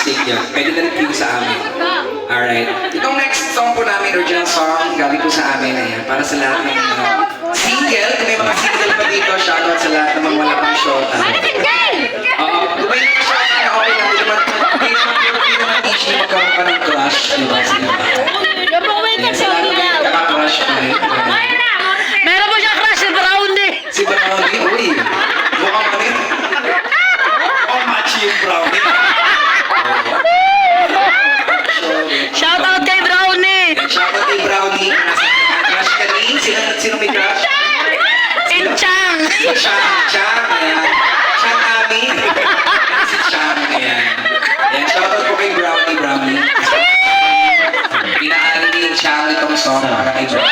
plastic yan. Pwede na rin kayo sa amin. Alright. Itong next song po namin, original song, galing po sa amin. Ayan, para sa lahat ng single. Kung may mga single pa dito, shoutout sa lahat ng mga wala pang shota. Oo. Kung may mga shota na okay lang, hindi naman issue magkaroon pa ng crush. Diba? Naka-crush pa rin. Meron po siya crush si Brownie. Si Brownie, uy. Mukhang ano yun. Oh, machi yung Brownie. Shoutout kay Brownie. Shoutout kay Brownie. Crush ka rin? Sino may crush? Inchang. Si Chang. Ayan. Chang Ami. Si Chang. Ayan. Ayan, shoutout po kay Brownie. Pinaali ni Chang itong song para kay Brownie.